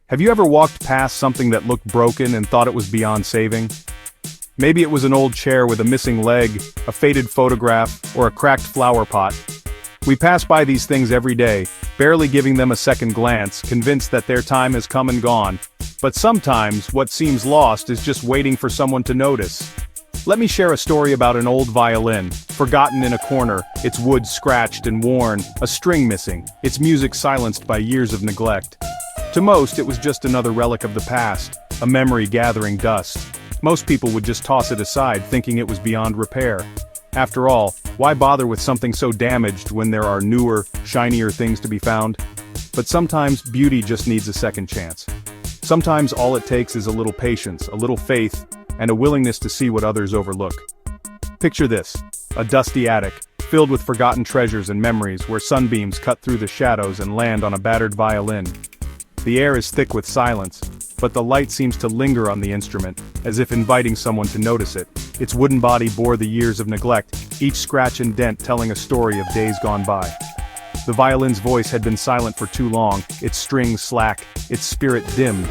Have you ever walked past something that looked broken and thought it was beyond saving? Maybe it was an old chair with a missing leg, a faded photograph, or a cracked flower pot. We pass by these things every day, barely giving them a second glance, convinced that their time has come and gone. But sometimes, what seems lost is just waiting for someone to notice. Let me share a story about an old violin, forgotten in a corner, its wood scratched and worn, a string missing, its music silenced by years of neglect. To most, it was just another relic of the past, a memory gathering dust. Most people would just toss it aside, thinking it was beyond repair. After all, why bother with something so damaged when there are newer, shinier things to be found? But sometimes beauty just needs a second chance. Sometimes all it takes is a little patience, a little faith, and a willingness to see what others overlook. Picture this, a dusty attic, filled with forgotten treasures and memories where sunbeams cut through the shadows and land on a battered violin. The air is thick with silence, but the light seems to linger on the instrument, as if inviting someone to notice it. Its wooden body bore the years of neglect, each scratch and dent telling a story of days gone by. The violin's voice had been silent for too long, its strings slack, its spirit dimmed.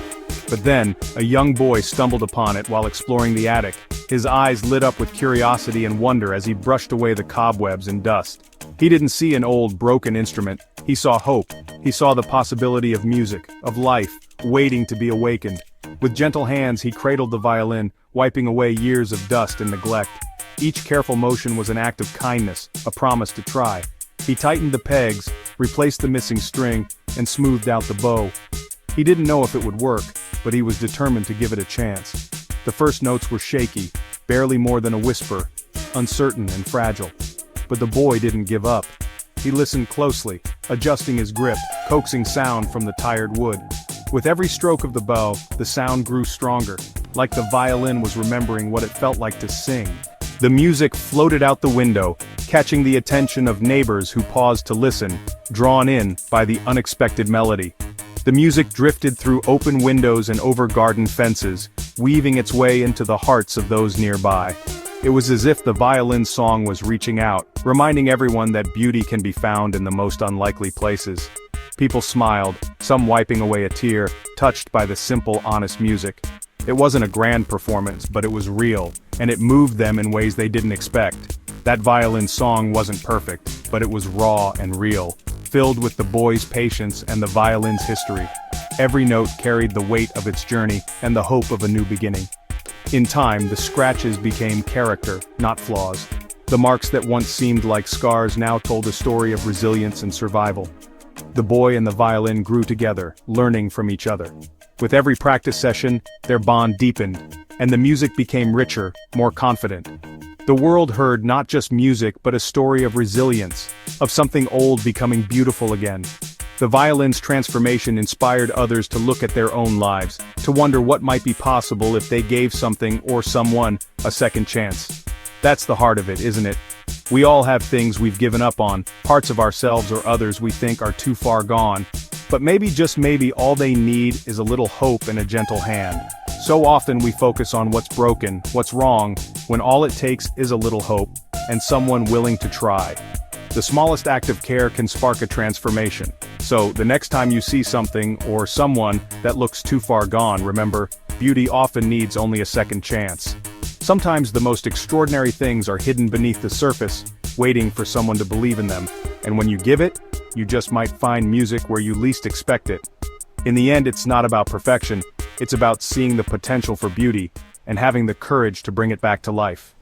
But then, a young boy stumbled upon it while exploring the attic. His eyes lit up with curiosity and wonder as he brushed away the cobwebs and dust. He didn't see an old, broken instrument. He saw hope. He saw the possibility of music, of life, waiting to be awakened. With gentle hands he cradled the violin, wiping away years of dust and neglect. Each careful motion was an act of kindness, a promise to try. He tightened the pegs, replaced the missing string, and smoothed out the bow. He didn't know if it would work, but he was determined to give it a chance. The first notes were shaky, barely more than a whisper, uncertain and fragile. But the boy didn't give up. He listened closely, adjusting his grip, coaxing sound from the tired wood. With every stroke of the bow, the sound grew stronger, like the violin was remembering what it felt like to sing. The music floated out the window, catching the attention of neighbors who paused to listen, drawn in by the unexpected melody. The music drifted through open windows and over garden fences, weaving its way into the hearts of those nearby. It was as if the violin's song was reaching out, reminding everyone that beauty can be found in the most unlikely places. People smiled, some wiping away a tear, touched by the simple, honest music. It wasn't a grand performance, but it was real, and it moved them in ways they didn't expect. That violin song wasn't perfect, but it was raw and real, filled with the boy's patience and the violin's history. Every note carried the weight of its journey and the hope of a new beginning. In time, the scratches became character, not flaws. The marks that once seemed like scars now told a story of resilience and survival. The boy and the violin grew together, learning from each other. With every practice session, their bond deepened, and the music became richer, more confident. The world heard not just music but a story of resilience, of something old becoming beautiful again. The violin's transformation inspired others to look at their own lives, to wonder what might be possible if they gave something or someone a second chance. That's the heart of it, isn't it? We all have things we've given up on, parts of ourselves or others we think are too far gone. But maybe, just maybe, all they need is a little hope and a gentle hand. So often we focus on what's broken, what's wrong, when all it takes is a little hope, and someone willing to try. The smallest act of care can spark a transformation. So, the next time you see something or someone that looks too far gone, remember, beauty often needs only a second chance. Sometimes the most extraordinary things are hidden beneath the surface, waiting for someone to believe in them. And when you give it, you just might find music where you least expect it. In the end, it's not about perfection, it's about seeing the potential for beauty, and having the courage to bring it back to life.